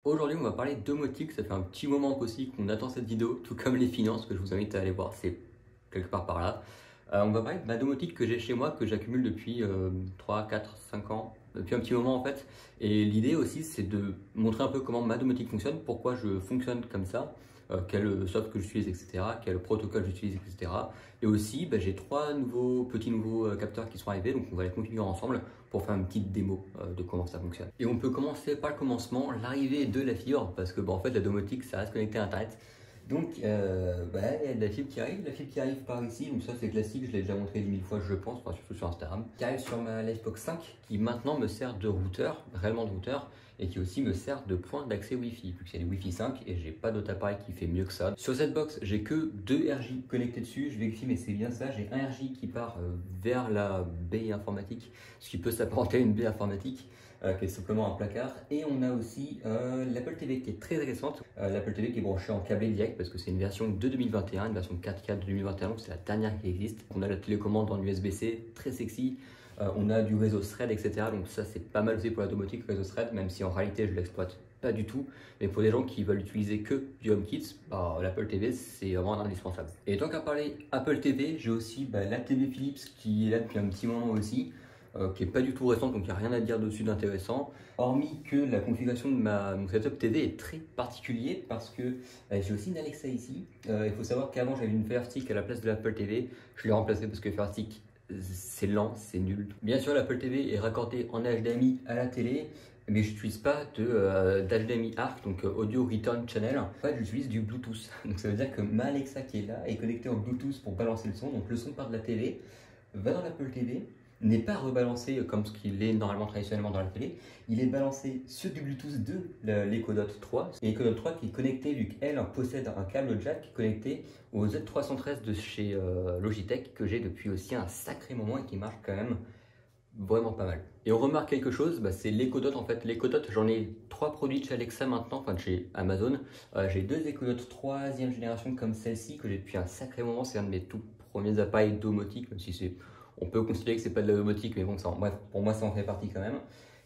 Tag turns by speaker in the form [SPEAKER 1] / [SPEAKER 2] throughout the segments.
[SPEAKER 1] Aujourd'hui, on va parler de domotique. Ça fait un petit moment aussi qu'on attend cette vidéo, tout comme les finances, que je vous invite à aller voir, c'est quelque part par là. On va parler de ma domotique que j'ai chez moi, que j'accumule depuis 3, 4, 5 ans, depuis un petit moment en fait. Et l'idée aussi, c'est de montrer un peu comment ma domotique fonctionne, pourquoi je fonctionne comme ça, quel soft que j'utilise, etc., quel protocole j'utilise, etc. Et aussi, j'ai trois petits nouveaux capteurs qui sont arrivés, donc on va les configurer ensemble pour faire une petite démo de comment ça fonctionne. Et on peut commencer par le commencement, l'arrivée de la fibre, parce que en fait la domotique ça reste connecté à internet. Donc il y a de la fibre qui arrive par ici, donc ça c'est classique, je l'ai déjà montré 10 000 fois je pense, enfin, surtout sur Instagram. Qui arrive sur ma Livebox 5, qui maintenant me sert de routeur, réellement de routeur, et qui aussi me sert de point d'accès Wi-Fi, vu que c'est du Wi-Fi 5 et j'ai pas d'autre appareil qui fait mieux que ça. Sur cette box, j'ai que deux RJ connectés dessus, je vérifie mais c'est bien ça, j'ai un RJ qui part vers la baie informatique, ce qui peut s'apparenter à une baie informatique. Qui est simplement un placard, et on a aussi l'Apple TV qui est très récente, l'Apple TV qui est branchée en câblé direct parce que c'est une version de 2021, une version 4K de 2021, donc c'est la dernière qui existe. On a la télécommande en USB-C, très sexy. On a du réseau Thread, etc. Donc ça c'est pas mal aussi pour la domotique, le réseau Thread, même si en réalité je l'exploite pas du tout. Mais pour des gens qui veulent utiliser que du HomeKit, l'Apple TV c'est vraiment indispensable. Et tant qu'à parler Apple TV, j'ai aussi la TV Philips qui est là depuis un petit moment aussi. Qui n'est pas du tout récente, donc il n'y a rien à dire dessus d'intéressant. Hormis que la configuration de mon setup TV est très particulier parce que j'ai aussi une Alexa ici. Il faut savoir qu'avant j'avais une Fire Stick à la place de l'Apple TV. Je l'ai remplacée parce que Fire Stick c'est lent, c'est nul. Bien sûr l'Apple TV est raccordée en HDMI à la télé, mais je n'utilise pas d'HDMI ARC, donc Audio Return Channel. En fait, j'utilise du Bluetooth. Donc ça veut dire que ma Alexa qui est là est connectée en Bluetooth pour balancer le son. Donc le son part de la télé, va dans l'Apple TV, n'est pas rebalancé comme ce qu'il est normalement traditionnellement dans la télé. Il est balancé sur du Bluetooth de l'Echo Dot 3. Et l'Echo Dot 3 qui est connecté, vu qu'elle possède un câble jack connecté au Z313 de chez Logitech, que j'ai depuis aussi un sacré moment et qui marche quand même vraiment pas mal. Et on remarque quelque chose, c'est l'Echo Dot en fait. L'Echo Dot, j'en ai 3 produits de chez Alexa maintenant, enfin de chez Amazon. J'ai 2 Echo Dot 3e génération comme celle-ci que j'ai depuis un sacré moment. C'est un de mes tout premiers appareils domotiques, même si c'est... On peut considérer que c'est pas de la domotique, mais bon, ça, bref, pour moi ça en fait partie quand même,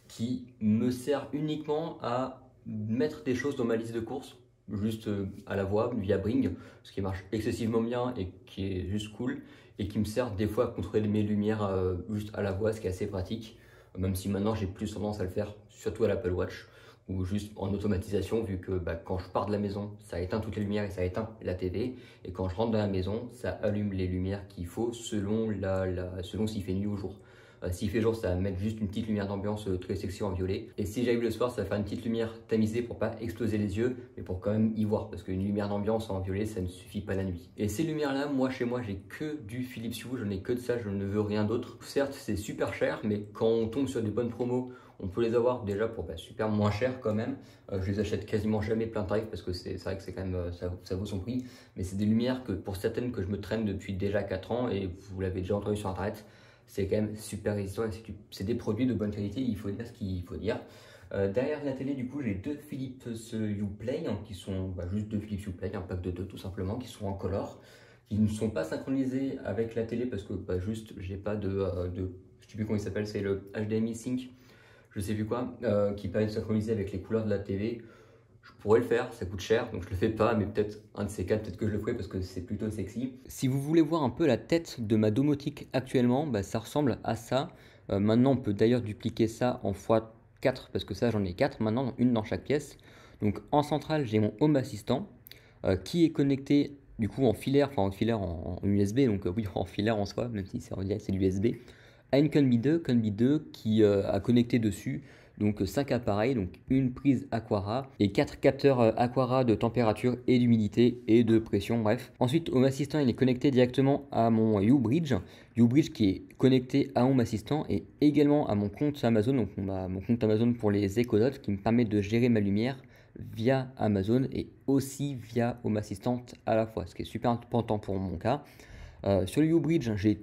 [SPEAKER 1] qui me sert uniquement à mettre des choses dans ma liste de courses, juste à la voix, via Bring, ce qui marche excessivement bien et qui est juste cool, et qui me sert des fois à contrôler mes lumières juste à la voix, ce qui est assez pratique, même si maintenant j'ai plus tendance à le faire, surtout à l'Apple Watch, ou juste en automatisation, vu que quand je pars de la maison, ça éteint toutes les lumières et ça éteint la TV. Et quand je rentre dans la maison, ça allume les lumières qu'il faut selon, selon s'il fait nuit ou jour. S'il fait jour, ça va mettre juste une petite lumière d'ambiance très sexy en violet. Et si j'arrive le soir, ça va faire une petite lumière tamisée pour pas exploser les yeux, mais pour quand même y voir. Parce qu'une lumière d'ambiance en violet, ça ne suffit pas la nuit. Et ces lumières-là, moi, chez moi, j'ai que du Philips Hue. Je n'ai que de ça, je ne veux rien d'autre. Certes, c'est super cher, mais quand on tombe sur des bonnes promos, on peut les avoir déjà pour super moins cher quand même. Je les achète quasiment jamais plein tarif parce que c'est vrai que c'est quand même ça vaut son prix. Mais c'est des lumières que pour certaines que je me traîne depuis déjà 4 ans et vous l'avez déjà entendu sur internet. C'est quand même super résistant et c'est des produits de bonne qualité, il faut dire ce qu'il faut dire. Derrière la télé, du coup, j'ai deux Philips Uplay qui sont juste deux Philips Uplay, un pack de deux tout simplement, qui sont en color, qui ne sont pas synchronisés avec la télé parce que juste j'ai pas je sais plus comment il s'appelle, c'est le HDMI Sync, je sais plus quoi, qui permet de synchroniser avec les couleurs de la TV. Je pourrais le faire, ça coûte cher, donc je le fais pas, mais peut-être un de ces quatre, peut-être que je le ferai parce que c'est plutôt sexy. Si vous voulez voir un peu la tête de ma domotique actuellement, ça ressemble à ça. Maintenant, on peut d'ailleurs dupliquer ça en x4 parce que ça, j'en ai 4 maintenant, une dans chaque pièce. Donc en centrale, j'ai mon Home Assistant qui est connecté du coup en filaire, enfin en filaire en USB, donc oui, en filaire en soi, même si c'est du USB, à une Combi 2 qui a connecté dessus donc 5 appareils, donc une prise Aquara et 4 capteurs Aquara de température et d'humidité et de pression, bref. Ensuite, Home Assistant il est connecté directement à mon U-Bridge qui est connecté à Home Assistant et également à mon compte Amazon, donc mon compte Amazon pour les Echo Dot qui me permet de gérer ma lumière via Amazon et aussi via Home Assistant à la fois, ce qui est super important pour mon cas. Sur le U-Bridge, j'ai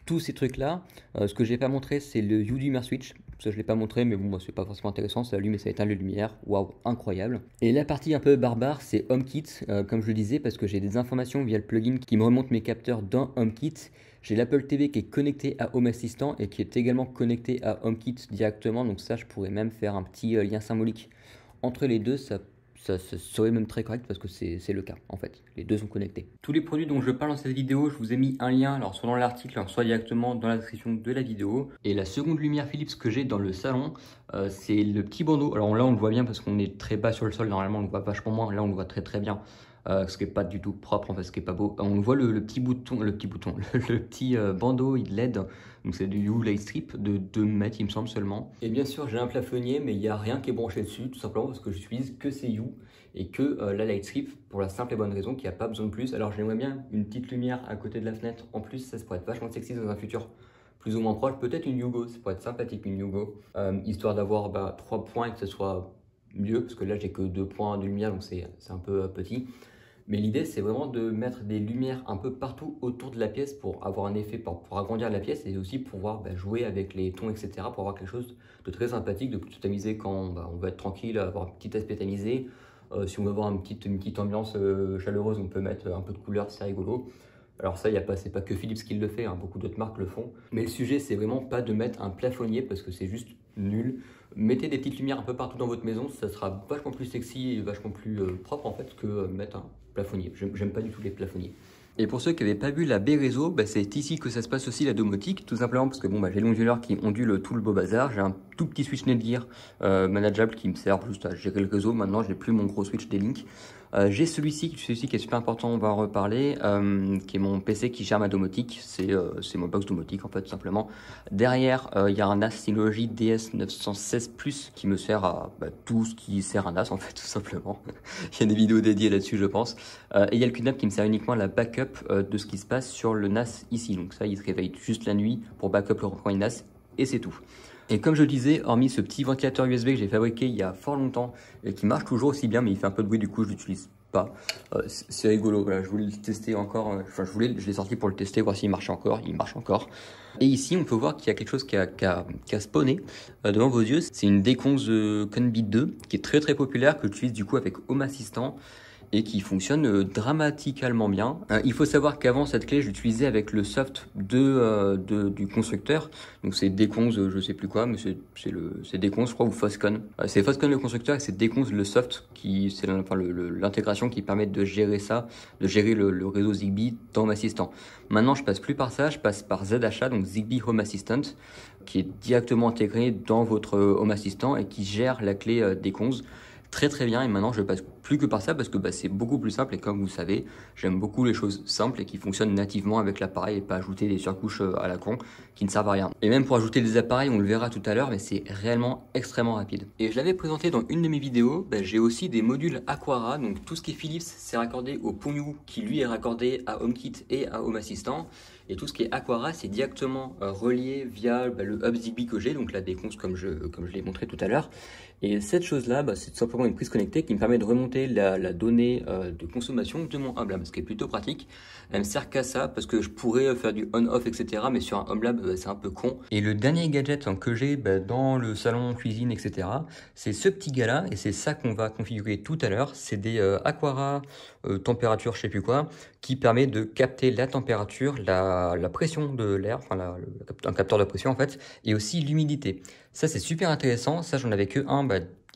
[SPEAKER 1] tous ces trucs-là. Ce que je n'ai pas montré, c'est le U-Dimmer Switch. Ça, je ne l'ai pas montré, mais bon, moi, c'est pas forcément intéressant. Ça allume et ça éteint les lumières. Waouh, incroyable. Et la partie un peu barbare, c'est HomeKit, comme je le disais, parce que j'ai des informations via le plugin qui me remonte mes capteurs dans HomeKit. J'ai l'Apple TV qui est connecté à Home Assistant et qui est également connecté à HomeKit directement. Donc ça, je pourrais même faire un petit lien symbolique entre les deux, ça serait même très correct parce que c'est le cas en fait. Les deux sont connectés. Tous les produits dont je parle dans cette vidéo, je vous ai mis un lien, alors soit dans l'article, soit directement dans la description de la vidéo. Et la seconde lumière Philips que j'ai dans le salon, c'est le petit bandeau. Alors là on le voit bien parce qu'on est très bas sur le sol, normalement on le voit vachement moins, là on le voit très très bien. Ce qui n'est pas du tout propre, en fait, ce qui n'est pas beau. On voit le petit bouton, le petit bandeau LED, donc c'est du Hue Light Strip de 2 mètres, il me semble seulement. Et bien sûr, j'ai un plafonnier, mais il n'y a rien qui est branché dessus, tout simplement parce que j'utilise que ces Hue et que la Light Strip, pour la simple et bonne raison qu'il n'y a pas besoin de plus. Alors j'aimerais bien une petite lumière à côté de la fenêtre en plus, ça pourrait être vachement sexy dans un futur plus ou moins proche. Peut-être une Yugo, ça pourrait être sympathique une Yugo, histoire d'avoir 3 points et que ce soit mieux, parce que là j'ai que 2 points de lumière, donc c'est un peu petit. Mais l'idée, c'est vraiment de mettre des lumières un peu partout autour de la pièce pour avoir un effet, pour agrandir la pièce et aussi pouvoir jouer avec les tons, etc. pour avoir quelque chose de très sympathique, de plutôt tamisé quand on va être tranquille, avoir un petit aspect tamisé. Si on veut avoir une petite ambiance chaleureuse, on peut mettre un peu de couleur, c'est rigolo. Alors ça, c'est pas que Philips qui le fait, hein, beaucoup d'autres marques le font. Mais le sujet, c'est vraiment pas de mettre un plafonnier parce que c'est juste nul. Mettez des petites lumières un peu partout dans votre maison, ça sera vachement plus sexy et vachement plus propre en fait que mettre un plafonnier. J'aime pas du tout les plafonniers. Et pour ceux qui n'avaient pas vu la baie réseau, c'est ici que ça se passe aussi la domotique, tout simplement parce que j'ai l'onduleur qui ondule tout le beau bazar, j'ai un tout petit switch Netgear manageable qui me sert juste à gérer le réseau, maintenant je n'ai plus mon gros switch D-Link. J'ai celui-ci qui est super important, on va en reparler, qui est mon PC qui gère ma domotique, c'est mon box domotique en fait tout simplement. Derrière il y a un NAS Synology DS916 qui me sert à tout ce qui sert un NAS en fait tout simplement. Il y a des vidéos dédiées là-dessus je pense. Et il y a le QNAP qui me sert uniquement à la backup de ce qui se passe sur le NAS ici, donc ça il se réveille juste la nuit pour backup le recoin NAS et c'est tout. Et comme je le disais, hormis ce petit ventilateur USB que j'ai fabriqué il y a fort longtemps et qui marche toujours aussi bien, mais il fait un peu de bruit, du coup je l'utilise pas. C'est rigolo, voilà, je voulais le tester encore, je l'ai sorti pour le tester, voir s'il marche encore, il marche encore. Et ici on peut voir qu'il y a quelque chose qui a spawné devant vos yeux, c'est une déconze Conbit 2 qui est très très populaire, que j'utilise du coup avec Home Assistant et qui fonctionne dramatiquement bien. Il faut savoir qu'avant cette clé, je l'utilisais avec le soft du constructeur. Donc c'est Deconz, je sais plus quoi, mais c'est Deconz, je crois, ou Foscon. C'est Foscon le constructeur et c'est Deconz le soft, qui c'est l'intégration qui permet de gérer ça, de gérer le réseau Zigbee dans Home Assistant. Maintenant, je passe plus par ça, je passe par ZHA, donc Zigbee Home Assistant, qui est directement intégré dans votre Home Assistant et qui gère la clé Deconz très très bien. Et maintenant je passe plus que par ça parce que c'est beaucoup plus simple et comme vous savez j'aime beaucoup les choses simples et qui fonctionnent nativement avec l'appareil et pas ajouter des surcouches à la con qui ne servent à rien. Et même pour ajouter des appareils, on le verra tout à l'heure, mais c'est réellement extrêmement rapide. Et je l'avais présenté dans une de mes vidéos, j'ai aussi des modules Aqara, donc tout ce qui est Philips c'est raccordé au Ponyu qui lui est raccordé à HomeKit et à Home Assistant. Et tout ce qui est Aqara, c'est directement relié via le hub Zigbee que j'ai, donc la déconce comme je l'ai montré tout à l'heure. Et cette chose-là, c'est tout simplement une prise connectée qui me permet de remonter la donnée de consommation de mon Home Lab, ce qui est plutôt pratique. Elle me sert qu'à ça, parce que je pourrais faire du on-off, etc. Mais sur un Home Lab, c'est un peu con. Et le dernier gadget que j'ai dans le salon, cuisine, etc. c'est ce petit gars-là, et c'est ça qu'on va configurer tout à l'heure. C'est des Aqara température, je sais plus quoi, qui permet de capter la température, la pression de l'air, un capteur de pression en fait, et aussi l'humidité. Ça c'est super intéressant, ça j'en avais que un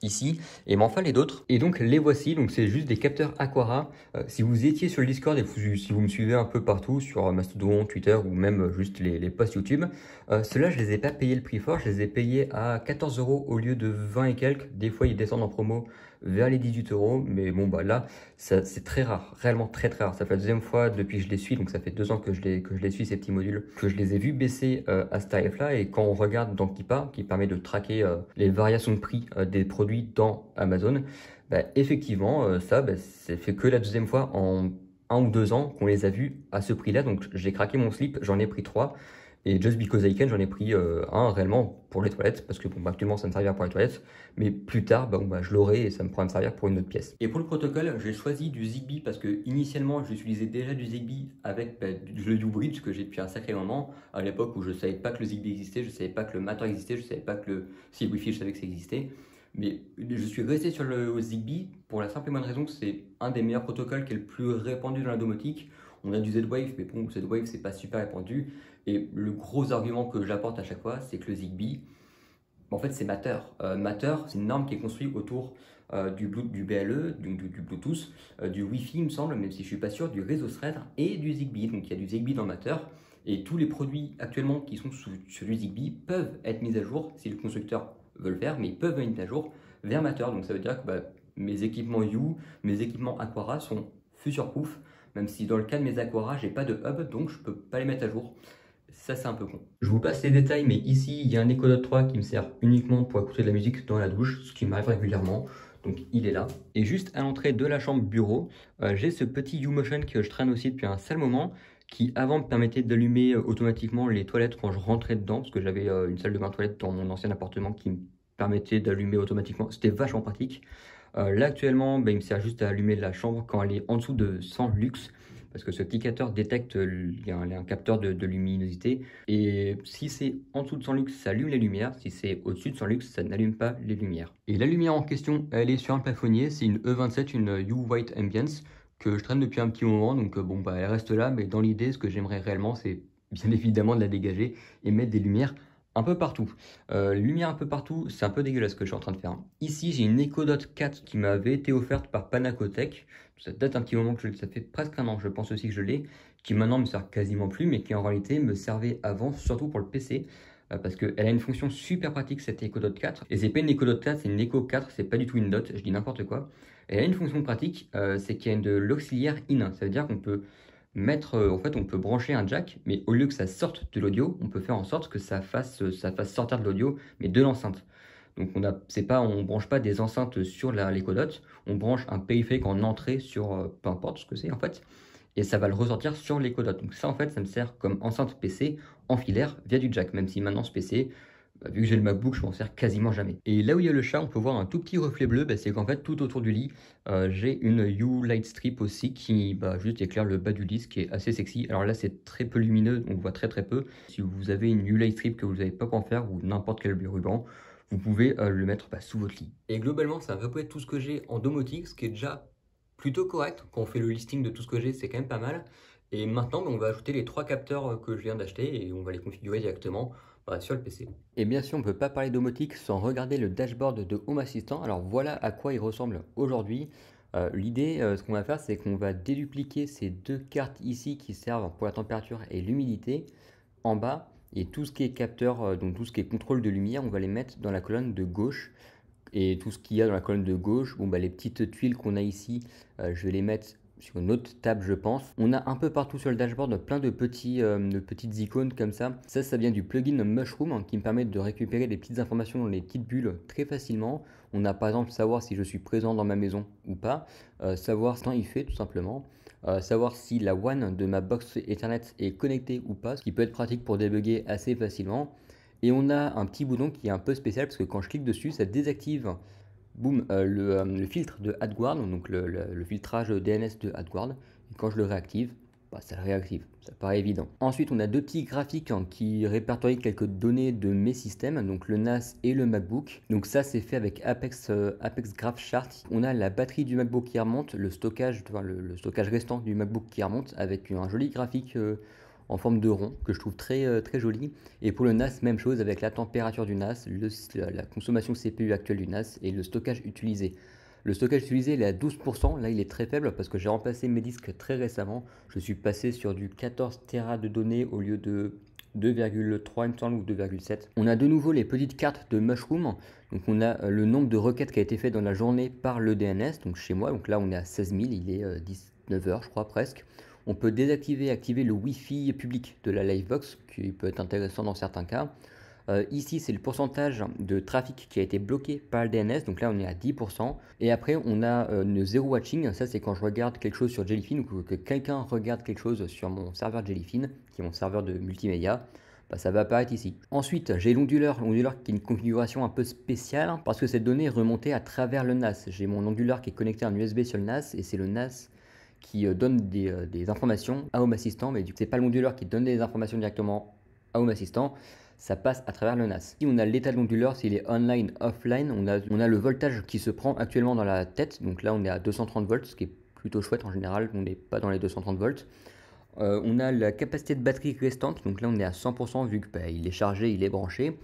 [SPEAKER 1] ici, et il m'en fallait d'autres. Et donc les voici, donc c'est juste des capteurs Aqara. Si vous étiez sur le Discord et si vous me suivez un peu partout sur Mastodon, Twitter ou même juste les posts YouTube, ceux-là je les ai pas payés le prix fort, je les ai payés à 14 € au lieu de 20 et quelques. Des fois ils descendent en promo vers les 18 €, mais bon là c'est très rare, réellement très très rare. Ça fait la deuxième fois depuis que je les suis, donc ça fait 2 ans que je les suis ces petits modules, que je les ai vus baisser à ce tarif là. Et quand on regarde dans Keepa, qui permet de traquer les variations de prix des produits dans Amazon, effectivement ça fait que la deuxième fois en 1 ou 2 ans qu'on les a vus à ce prix là. Donc j'ai craqué mon slip, j'en ai pris 3. Et Just Because I Can, j'en ai pris un réellement pour les toilettes, parce que actuellement ça me servira pour les toilettes, mais plus tard je l'aurai et ça me pourra me servir pour une autre pièce. Et pour le protocole, j'ai choisi du Zigbee parce que initialement j'utilisais déjà du Zigbee avec le U-Bridge que j'ai depuis un sacré moment, à l'époque où je savais pas que le Zigbee existait, je savais pas que le Matter existait, je savais pas que si Wi-Fi je savais que ça existait. Mais je suis resté sur le Zigbee pour la simple et bonne raison que c'est un des meilleurs protocoles qui est le plus répandu dans la domotique. On a du Z-Wave, mais bon, Z-Wave c'est pas super répandu. Et le gros argument que j'apporte à chaque fois, c'est que le Zigbee, en fait c'est Matter. Matter, c'est une norme qui est construite autour du BLE, donc du Bluetooth, du Wi-Fi il me semble, même si je suis pas sûr, du réseau Thread et du Zigbee. Donc il y a du Zigbee dans le moteur et tous les produits actuellement qui sont sur du Zigbee peuvent être mis à jour si le constructeur veut le faire, mais ils peuvent être mis à jour vers Matter. Donc ça veut dire que mes équipements You, mes équipements Aquara sont future-proof, même si dans le cas de mes Aquara, j'ai pas de hub, donc je peux pas les mettre à jour. Ça, c'est un peu con. Je vous passe les détails, mais ici, il y a un Echo Dot 3 qui me sert uniquement pour écouter de la musique dans la douche, ce qui m'arrive régulièrement. Donc, il est là. Et juste à l'entrée de la chambre bureau, j'ai ce petit YouMotion que je traîne aussi depuis un sale moment, qui avant me permettait d'allumer automatiquement les toilettes quand je rentrais dedans, parce que j'avais une salle de bain toilette dans mon ancien appartement qui me permettait d'allumer automatiquement. C'était vachement pratique. Là, actuellement, il me sert juste à allumer la chambre quand elle est en dessous de 100 lux, parce que ce petit capteur détecte, il y a un capteur de luminosité, et si c'est en dessous de 100 lux, ça allume les lumières, si c'est au-dessus de 100 lux, ça n'allume pas les lumières. Et la lumière en question, elle est sur un plafonnier, c'est une E27, une U-White Ambience, que je traîne depuis un petit moment, donc elle reste là, mais dans l'idée, ce que j'aimerais réellement, c'est bien évidemment de la dégager et mettre des lumières un peu partout. Lumière un peu partout, c'est un peu dégueulasse ce que je suis en train de faire. Ici, j'ai une Echo Dot 4 qui m'avait été offerte par Panacotech. Ça date un petit moment que ça fait presque un an, je pense aussi que je l'ai, qui maintenant me sert quasiment plus, mais qui en réalité me servait avant, surtout pour le PC, parce qu'elle a une fonction super pratique, cette Echo Dot 4. Et c'est pas une Echo Dot 4, c'est une Echo 4, c'est pas du tout une dot, je dis n'importe quoi. Elle a une fonction pratique, c'est qu'il y a de l'auxiliaire in. Ça veut dire qu'on peut mettre, en fait, on peut brancher un jack, mais au lieu que ça sorte de l'audio, on peut faire en sorte que ça fasse sortir de l'audio, mais de l'enceinte. Donc on branche pas des enceintes sur l'Echo Dot, on branche un périphérique en entrée sur peu importe ce que c'est en fait, et ça va le ressortir sur l'Echo Dot. Donc ça en fait, ça me sert comme enceinte PC en filaire via du jack, même si maintenant ce PC, vu que j'ai le MacBook, je m'en sers quasiment jamais. Et là où il y a le chat, on peut voir un tout petit reflet bleu, c'est qu'en fait tout autour du lit, j'ai une U Light Strip aussi qui juste éclaire le bas du lit, ce qui est assez sexy. Alors là c'est très peu lumineux, on voit très peu. Si vous avez une U Light Strip que vous savez pas quoi en faire, ou n'importe quel ruban, vous pouvez le mettre sous votre lit. Et globalement, c'est à peu près tout ce que j'ai en domotique, ce qui est déjà plutôt correct. Quand on fait le listing de tout ce que j'ai, c'est quand même pas mal. Et maintenant, on va ajouter les 3 capteurs que je viens d'acheter et on va les configurer directement sur le PC. Et bien sûr, on ne peut pas parler domotique sans regarder le dashboard de Home Assistant. Alors voilà à quoi il ressemble aujourd'hui. L'idée, ce qu'on va faire, c'est qu'on va dédupliquer ces 2 cartes ici qui servent pour la température et l'humidité en bas. Et tout ce qui est capteur, donc tout ce qui est contrôle de lumière, on va les mettre dans la colonne de gauche. Et tout ce qu'il y a dans la colonne de gauche, les petites tuiles qu'on a ici, je vais les mettre sur une autre table, je pense. On a un peu partout sur le dashboard plein de petites icônes comme ça. Ça vient du plugin Mushroom qui me permet de récupérer des petites informations dans les petites bulles très facilement. On a par exemple savoir si je suis présent dans ma maison ou pas, savoir ce temps il fait tout simplement. Savoir si la WAN de ma box Ethernet est connectée ou pas, ce qui peut être pratique pour débugger assez facilement. Et on a un petit bouton qui est un peu spécial parce que quand je clique dessus, ça désactive le filtre de AdGuard, donc le filtrage DNS de AdGuard. Et quand je le réactive, ça le réactive. Ça paraît évident. Ensuite, on a 2 petits graphiques qui répertorient quelques données de mes systèmes, donc le NAS et le MacBook. Donc ça, c'est fait avec Apex Graph Chart. On a la batterie du MacBook qui remonte, le stockage restant du MacBook qui remonte avec un joli graphique en forme de rond que je trouve très joli. Et pour le NAS, même chose avec la température du NAS, la consommation CPU actuelle du NAS et le stockage utilisé. Le stockage utilisé il est à 12%, là il est très faible parce que j'ai remplacé mes disques très récemment. Je suis passé sur du 14 Tera de données au lieu de 2,3 il me semble ou 2,7. On a de nouveau les petites cartes de Mushroom. Donc on a le nombre de requêtes qui a été fait dans la journée par le DNS, donc chez moi. Donc là on est à 16 000, il est 19h je crois presque. On peut désactiver et activer le Wi-Fi public de la Livebox, qui peut être intéressant dans certains cas. Ici, c'est le pourcentage de trafic qui a été bloqué par le DNS, donc là on est à 10%. Et après, on a le zero watching, ça c'est quand je regarde quelque chose sur Jellyfin ou que quelqu'un regarde quelque chose sur mon serveur Jellyfin, qui est mon serveur de multimédia. Ça va apparaître ici. Ensuite, j'ai l'onduleur qui est une configuration un peu spéciale parce que cette donnée est remontée à travers le NAS. J'ai mon onduleur qui est connecté en USB sur le NAS et c'est le NAS qui donne des informations à Home Assistant, mais du coup, c'est pas l'onduleur qui donne des informations directement à Home Assistant, ça passe à travers le NAS. Si on a l'état de l'onduleur, s'il est online, offline, on a le voltage qui se prend actuellement dans la tête, donc là on est à 230 volts, ce qui est plutôt chouette en général, on n'est pas dans les 230 volts. On a la capacité de batterie restante, donc là on est à 100% vu qu'il est chargé, il est branché.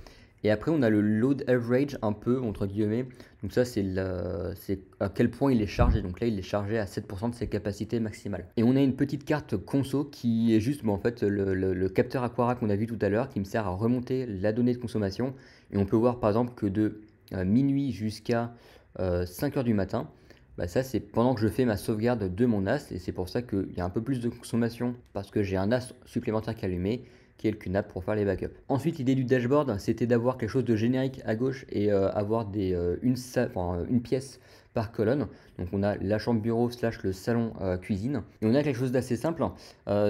[SPEAKER 1] Et après, on a le load average un peu, entre guillemets. Donc ça, c'est à quel point il est chargé. Donc là, il est chargé à 7% de ses capacités maximales. Et on a une petite carte conso qui est juste en fait, le capteur Aqara qu'on a vu tout à l'heure, qui me sert à remonter la donnée de consommation. Et on peut voir par exemple que de minuit jusqu'à 5 heures du matin, bah ça c'est pendant que je fais ma sauvegarde de mon NAS, et c'est pour ça qu'il y a un peu plus de consommation parce que j'ai un NAS supplémentaire qui est allumé, qui est le QNAP pour faire les backups. Ensuite, l'idée du dashboard, c'était d'avoir quelque chose de générique à gauche et avoir une pièce par colonne. Donc on a la chambre bureau / le salon cuisine. Et on a quelque chose d'assez simple.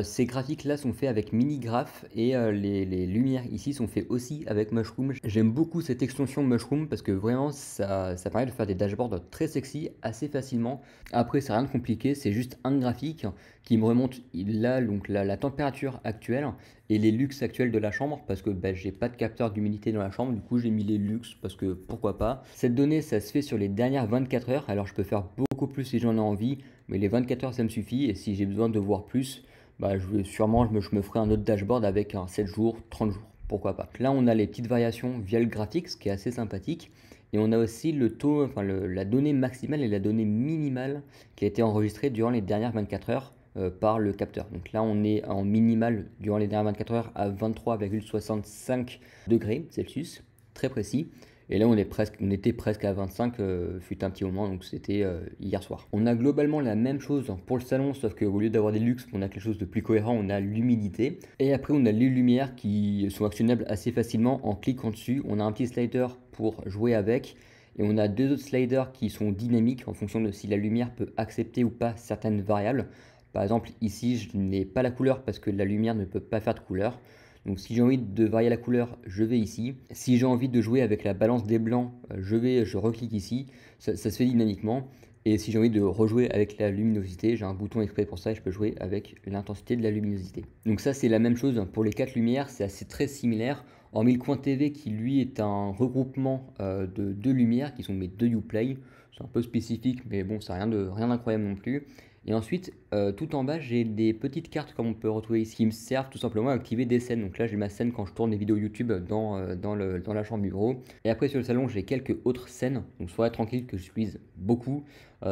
[SPEAKER 1] Ces graphiques là sont faits avec MiniGraph et les lumières ici sont faits aussi avec Mushroom. J'aime beaucoup cette extension Mushroom parce que vraiment ça permet de faire des dashboards très sexy assez facilement. Après c'est rien de compliqué, c'est juste un graphique qui me remonte là donc la température actuelle et les luxes actuels de la chambre parce que j'ai pas de capteur d'humidité dans la chambre, du coup j'ai mis les luxes parce que pourquoi pas. Cette donnée ça se fait sur les dernières 24 heures, alors je peux faire beaucoup plus si j'en ai envie, mais les 24 heures ça me suffit et si j'ai besoin de voir plus, je me ferai un autre dashboard avec un 7 jours, 30 jours, pourquoi pas. Là on a les petites variations via le graphique, ce qui est assez sympathique. Et on a aussi le taux, la donnée maximale et la donnée minimale qui a été enregistrée durant les dernières 24 heures par le capteur. Donc là, on est en minimal durant les dernières 24 heures à 23,65 degrés Celsius, très précis. Et là, on était presque à 25, fut un petit moment, donc c'était hier soir. On a globalement la même chose pour le salon, sauf qu'au lieu d'avoir des luxes, on a quelque chose de plus cohérent, on a l'humidité. Et après, on a les lumières qui sont actionnables assez facilement en cliquant dessus. On a un petit slider pour jouer avec. Et on a deux autres sliders qui sont dynamiques en fonction de si la lumière peut accepter ou pas certaines variables. Par exemple, ici, je n'ai pas la couleur parce que la lumière ne peut pas faire de couleur. Donc si j'ai envie de varier la couleur, je vais ici. Si j'ai envie de jouer avec la balance des blancs, je reclique ici. Ça se fait dynamiquement. Et si j'ai envie de rejouer avec la luminosité, j'ai un bouton exprès pour ça et je peux jouer avec l'intensité de la luminosité. Donc ça, c'est la même chose pour les 4 lumières, c'est assez très similaire. Hormis le coin TV qui lui est un regroupement de deux lumières qui sont mes deux Uplay. C'est un peu spécifique, mais bon, c'est rien d'incroyable non plus. Et ensuite, tout en bas, j'ai des petites cartes comme on peut retrouver ici qui me servent tout simplement à activer des scènes. Donc là, j'ai ma scène quand je tourne des vidéos YouTube dans la chambre bureau. Et après, sur le salon, j'ai quelques autres scènes. Donc soirée tranquille que j'utilise beaucoup.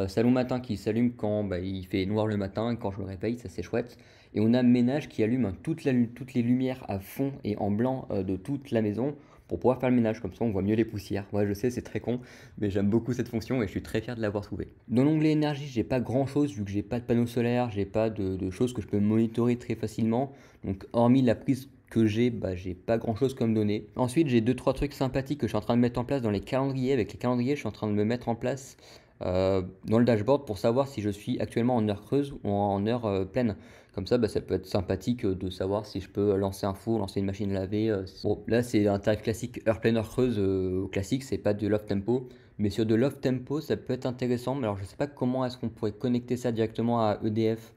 [SPEAKER 1] Salon matin qui s'allume quand il fait noir le matin et quand je me réveille, ça c'est chouette. Et on a ménage qui allume toutes les lumières à fond et en blanc de toute la maison pour pouvoir faire le ménage, comme ça on voit mieux les poussières. Ouais, je sais, c'est très con, mais j'aime beaucoup cette fonction et je suis très fier de l'avoir trouvée. Dans l'onglet énergie, j'ai pas grand chose vu que j'ai pas de panneau solaire, j'ai pas de choses que je peux monitorer très facilement. Donc, hormis la prise que j'ai pas grand chose comme données. Ensuite, j'ai 2-3 trucs sympathiques que je suis en train de mettre en place dans les calendriers. Avec les calendriers, je suis en train de me mettre en place dans le dashboard pour savoir si je suis actuellement en heure creuse ou en heure pleine. Comme ça, ça peut être sympathique de savoir si je peux lancer un four, lancer une machine à laver. Bon, là, c'est un tarif classique heure pleine, heure creuse classique, c'est pas de l'off tempo. Mais sur de l'off tempo, ça peut être intéressant. Mais alors, je sais pas comment est-ce qu'on pourrait connecter ça directement à EDF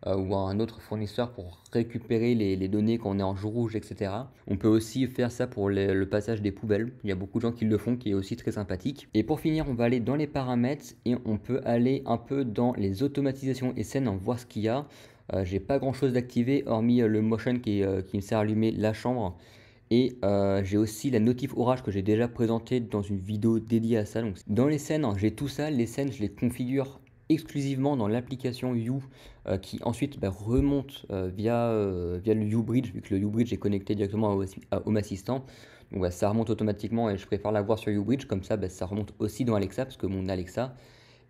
[SPEAKER 1] ou à un autre fournisseur pour récupérer les données quand on est en jour rouge, etc. On peut aussi faire ça pour le passage des poubelles. Il y a beaucoup de gens qui le font, qui est aussi très sympathique. Et pour finir, on va aller dans les paramètres et on peut aller un peu dans les automatisations et scènes, voir ce qu'il y a. J'ai pas grand chose d'activé hormis le motion qui me sert à allumer la chambre. Et j'ai aussi la notif orage que j'ai déjà présenté dans une vidéo dédiée à ça. Donc, dans les scènes, j'ai tout ça. Les scènes, je les configure exclusivement dans l'application You qui ensuite remonte via le YouBridge, vu que le YouBridge est connecté directement à Home Assistant. Donc ça remonte automatiquement et je préfère l'avoir sur YouBridge. Comme ça, ça remonte aussi dans Alexa parce que mon Alexa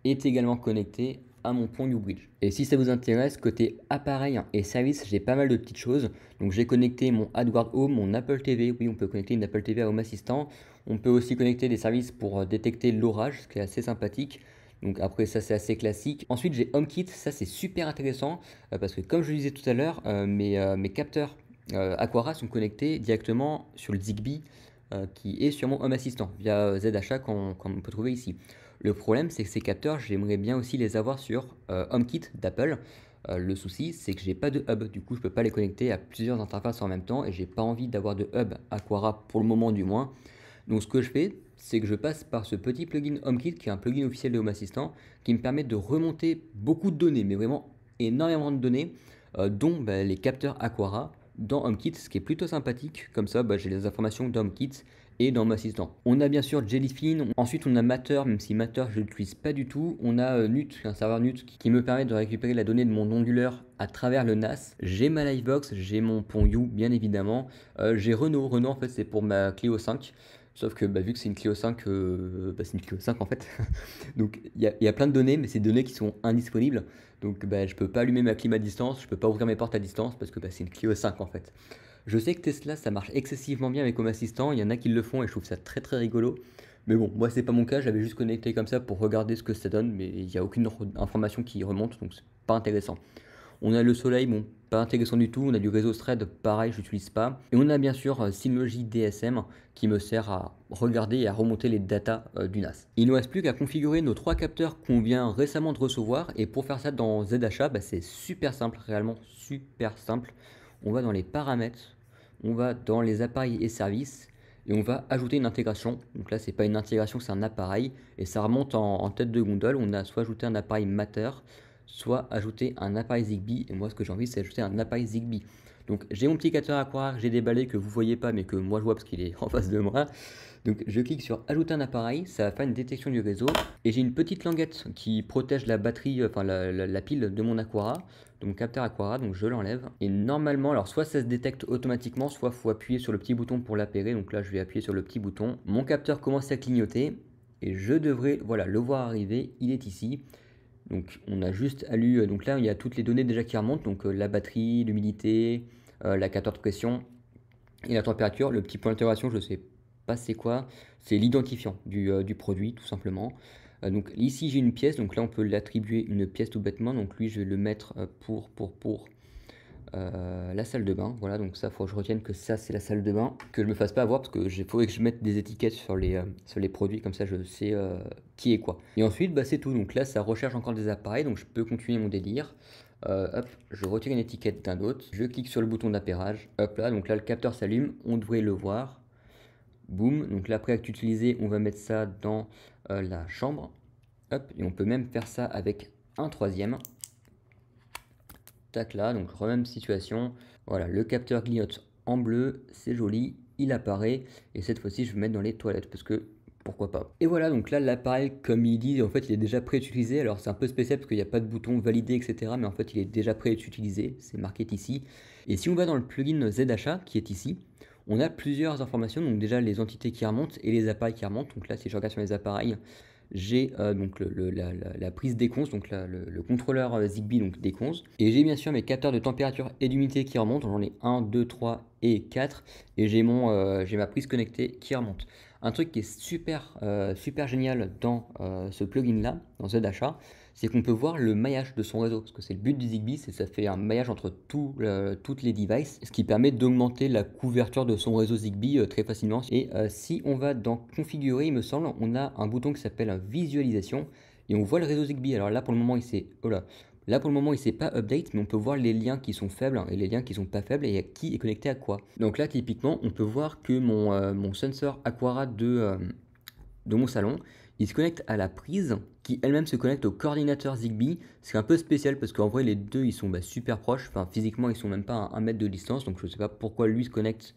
[SPEAKER 1] est également connecté à mon pont YouBridge. Et si ça vous intéresse, côté appareil et service, j'ai pas mal de petites choses. Donc j'ai connecté mon AdWord Home, mon Apple TV. Oui, on peut connecter une Apple TV à Home Assistant. On peut aussi connecter des services pour détecter l'orage, ce qui est assez sympathique. Donc après ça c'est assez classique. Ensuite j'ai HomeKit, ça c'est super intéressant parce que comme je le disais tout à l'heure, mes capteurs Aqara sont connectés directement sur le Zigbee qui est sur mon Home Assistant via ZHA qu'on peut trouver ici. Le problème, c'est que ces capteurs, j'aimerais bien aussi les avoir sur HomeKit d'Apple. Le souci, c'est que j'ai pas de hub. Du coup, je peux pas les connecter à plusieurs interfaces en même temps et j'ai pas envie d'avoir de hub Aqara pour le moment du moins. Donc, ce que je fais, c'est que je passe par ce petit plugin HomeKit qui est un plugin officiel de Home Assistant qui me permet de remonter beaucoup de données, mais vraiment énormément de données, dont les capteurs Aqara dans HomeKit, ce qui est plutôt sympathique. Comme ça, j'ai les informations d'HomeKit et dans Home Assistant. On a bien sûr Jellyfin, ensuite on a Matter, même si Matter je l'utilise pas du tout. On a Nut, un serveur Nut qui me permet de récupérer la donnée de mon onduleur à travers le NAS. J'ai ma Livebox, j'ai mon pont You bien évidemment. J'ai Renault, en fait c'est pour ma Clio 5. Sauf que vu que c'est une Clio 5, c'est une Clio 5 en fait. Donc il y a plein de données, mais c'est des données qui sont indisponibles. Donc je peux pas allumer ma clim à distance, je peux pas ouvrir mes portes à distance parce que c'est une Clio 5 en fait. Je sais que Tesla ça marche excessivement bien avec Home Assistant, il y en a qui le font et je trouve ça très très rigolo. Mais bon, moi c'est pas mon cas, j'avais juste connecté comme ça pour regarder ce que ça donne, mais il n'y a aucune information qui remonte, donc c'est pas intéressant. On a le soleil, bon, pas intéressant du tout. On a du réseau Thread, pareil, je n'utilise pas. Et on a bien sûr Synology DSM qui me sert à regarder et à remonter les datas du NAS. Il ne nous reste plus qu'à configurer nos 3 capteurs qu'on vient récemment de recevoir. Et pour faire ça dans ZHA, c'est super simple, réellement super simple. On va dans les paramètres, on va dans les appareils et services. Et on va ajouter une intégration. Donc là, c'est pas une intégration, c'est un appareil. Et ça remonte en tête de gondole. On a soit ajouté un appareil Matter, soit ajouter un appareil Zigbee. Et moi, ce que j'ai envie, c'est ajouter un appareil Zigbee. Donc, j'ai mon petit capteur Aquara que j'ai déballé, que vous voyez pas, mais que moi je vois parce qu'il est en face de moi. Donc, je clique sur ajouter un appareil, ça va faire une détection du réseau. Et j'ai une petite languette qui protège la batterie, enfin la pile de mon Aquara, de mon capteur Aquara. Donc, je l'enlève. Et normalement, alors soit ça se détecte automatiquement, soit il faut appuyer sur le petit bouton pour l'appairer. Donc là, je vais appuyer sur le petit bouton. Mon capteur commence à clignoter. Et je devrais, voilà, le voir arriver. Il est ici. Donc on a juste à lui, donc là il y a toutes les données déjà qui remontent, donc la batterie, l'humidité, la capteur de pression et la température. Le petit point d'interrogation, je ne sais pas c'est quoi, c'est l'identifiant du produit tout simplement. Donc ici j'ai une pièce, donc là on peut l'attribuer une pièce tout bêtement, donc lui je vais le mettre pour la salle de bain. Voilà, donc ça, il faut que je retienne que ça, c'est la salle de bain. Que je me fasse pas avoir parce que faudrait que je mette des étiquettes sur les produits, comme ça je sais qui est quoi. Et ensuite, c'est tout. Donc là, ça recherche encore des appareils, donc je peux continuer mon délire. Hop, je retire une étiquette d'un autre. Je clique sur le bouton d'appairage. Hop là, donc là, le capteur s'allume. On devrait le voir. Boum. Donc là, après acte utilisé, on va mettre ça dans la chambre. Hop, et on peut même faire ça avec un troisième. Tac là, donc même situation. Voilà, le capteur clignote en bleu, c'est joli, il apparaît. Et cette fois-ci, je vais me mettre dans les toilettes parce que pourquoi pas. Et voilà, donc là, l'appareil, comme il dit, en fait, il est déjà prêt à être utilisé. Alors, c'est un peu spécial parce qu'il n'y a pas de bouton valider, etc. Mais en fait, il est déjà prêt à être utilisé. C'est marqué ici. Et si on va dans le plugin ZHA qui est ici, on a plusieurs informations. Donc, déjà, les entités qui remontent et les appareils qui remontent. Donc là, si je regarde sur les appareils, j'ai donc la prise d'éconce, donc le contrôleur Zigbee, donc d'éconce. Et j'ai bien sûr mes capteurs de température et d'humidité qui remontent. J'en ai 1, 2, 3 et 4. Et j'ai ma prise connectée qui remonte. Un truc qui est super génial dans ce plugin là, dans ZHA, c'est qu'on peut voir le maillage de son réseau. Parce que c'est le but du Zigbee, c'est que ça fait un maillage entre toutes les devices, ce qui permet d'augmenter la couverture de son réseau Zigbee très facilement. Et si on va dans configurer, il me semble, on a un bouton qui s'appelle visualisation et on voit le réseau Zigbee. Alors là pour le moment Là pour le moment il s'est pas update, mais on peut voir les liens qui sont faibles et les liens qui sont pas faibles et qui est connecté à quoi. Donc là typiquement on peut voir que mon sensor Aquara de mon salon, il se connecte à la prise qui elle-même se connecte au coordinateur Zigbee. C'est un peu spécial parce qu'en vrai les deux ils sont super proches, enfin physiquement ils sont même pas à 1 mètre de distance, donc je sais pas pourquoi lui se connecte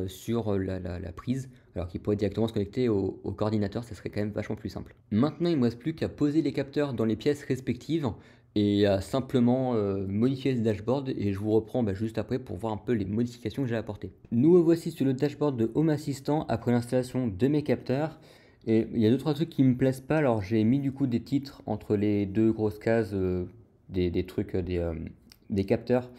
[SPEAKER 1] sur la prise alors qu'il pourrait directement se connecter au coordinateur, ça serait quand même vachement plus simple. Maintenant il ne me reste plus qu'à poser les capteurs dans les pièces respectives et à simplement modifier le dashboard et je vous reprends juste après pour voir un peu les modifications que j'ai apportées. Nous voici sur le dashboard de Home Assistant après l'installation de mes capteurs. Et il y a 2-3 trucs qui me plaisent pas, alors j'ai mis du coup des titres entre les deux grosses cases des trucs, des capteurs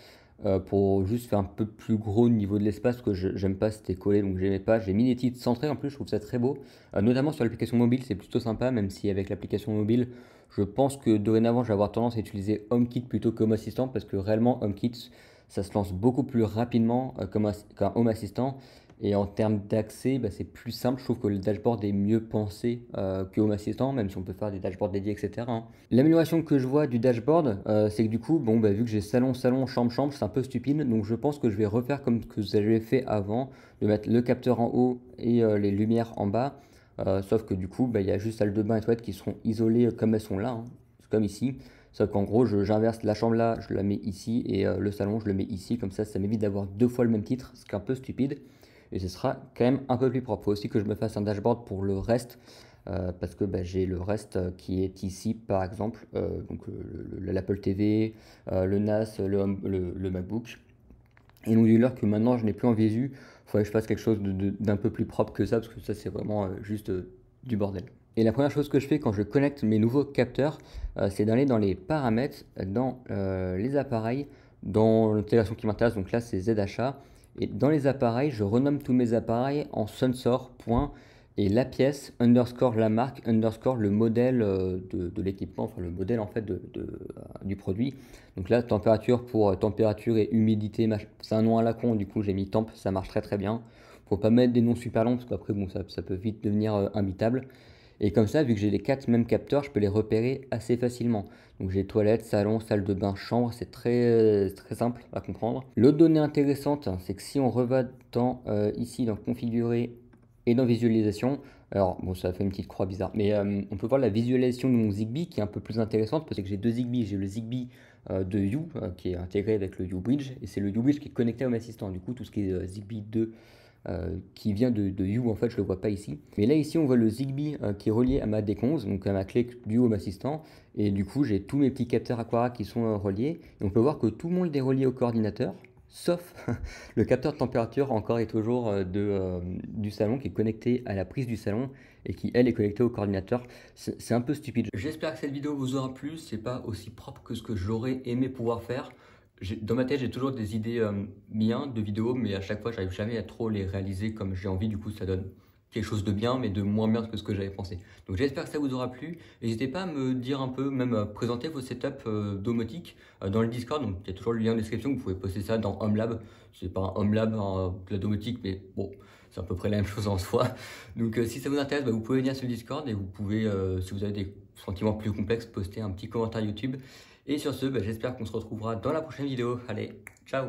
[SPEAKER 1] pour juste faire un peu plus gros au niveau de l'espace parce que j'aime pas c'était collé donc j'aimais pas. J'ai mis des titres centrés en plus, je trouve ça très beau, notamment sur l'application mobile c'est plutôt sympa, même si avec l'application mobile je pense que dorénavant je vais avoir tendance à utiliser HomeKit plutôt que Home Assistant parce que réellement HomeKit ça se lance beaucoup plus rapidement qu'un Home Assistant. Et en termes d'accès, c'est plus simple. Je trouve que le dashboard est mieux pensé que Home Assistant, même si on peut faire des dashboards dédiés, etc. hein. L'amélioration que je vois du dashboard, c'est que du coup, vu que j'ai salon, chambre, c'est un peu stupide. Donc je pense que je vais refaire comme que j'avais fait avant, de mettre le capteur en haut et les lumières en bas. Sauf que du coup, il y a juste salle de bain et toilette qui seront isolées comme elles sont là, hein. C'est comme ici. Sauf qu'en gros, j'inverse la chambre là, je la mets ici, et le salon, je le mets ici. Comme ça m'évite d'avoir 2 fois le même titre, ce qui est un peu stupide. et ce sera quand même un peu plus propre. Il faut aussi que je me fasse un dashboard pour le reste, parce que j'ai le reste qui est ici par exemple, donc l'Apple TV, le NAS, le MacBook. Et donc dis-leur que maintenant je n'ai plus en visu, il faudrait que je fasse quelque chose d'un peu plus propre que ça, parce que ça c'est vraiment juste du bordel. Et la première chose que je fais quand je connecte mes nouveaux capteurs, c'est d'aller dans les paramètres, dans les appareils, dans l'intégration qui m'intéresse, donc là c'est ZHA. Et dans les appareils, je renomme tous mes appareils en sensor, point, et la pièce, underscore la marque, underscore le modèle de l'équipement, enfin le modèle en fait du produit. Donc là, température pour température et humidité, c'est un nom à la con, du coup j'ai mis temp, ça marche très très bien. Faut pas mettre des noms super longs, parce qu'après bon, ça peut vite devenir imbitable. Et comme ça, vu que j'ai les 4 mêmes capteurs, je peux les repérer assez facilement. Donc j'ai toilette, salon, salle de bain, chambre, c'est très simple à comprendre. L'autre donnée intéressante, c'est que si on reva dans ici dans configurer et dans visualisation, alors bon, ça fait une petite croix bizarre, mais on peut voir la visualisation de mon Zigbee qui est un peu plus intéressante, parce que j'ai deux Zigbee. J'ai le Zigbee de You qui est intégré avec le U-Bridge, et c'est le U-Bridge qui est connecté à Home Assistant. Du coup, tout ce qui est Zigbee 2 qui vient de You, en fait je le vois pas ici, mais là ici on voit le Zigbee qui est relié à ma D11, donc à ma clé du Home Assistant, et du coup j'ai tous mes petits capteurs Aqara qui sont reliés, et on peut voir que tout le monde est relié au coordinateur, sauf le capteur de température encore et toujours du salon, qui est connecté à la prise du salon et qui elle est connectée au coordinateur. C'est un peu stupide. J'espère que cette vidéo vous aura plu. C'est pas aussi propre que ce que j'aurais aimé pouvoir faire. Dans ma tête, j'ai toujours des idées bien de vidéos, mais à chaque fois, j'arrive jamais à trop les réaliser comme j'ai envie. Du coup, ça donne quelque chose de bien, mais de moins bien que ce que j'avais pensé. Donc j'espère que ça vous aura plu. N'hésitez pas à me dire un peu, même à présenter vos setups domotiques dans le Discord. Donc il y a toujours le lien en description, vous pouvez poster ça dans HomeLab. C'est pas un HomeLab, de la domotique, mais bon, c'est à peu près la même chose en soi. Donc si ça vous intéresse, vous pouvez venir sur le Discord, et vous pouvez, si vous avez des sentiments plus complexes, poster un petit commentaire YouTube. Et sur ce, j'espère qu'on se retrouvera dans la prochaine vidéo. Allez, ciao!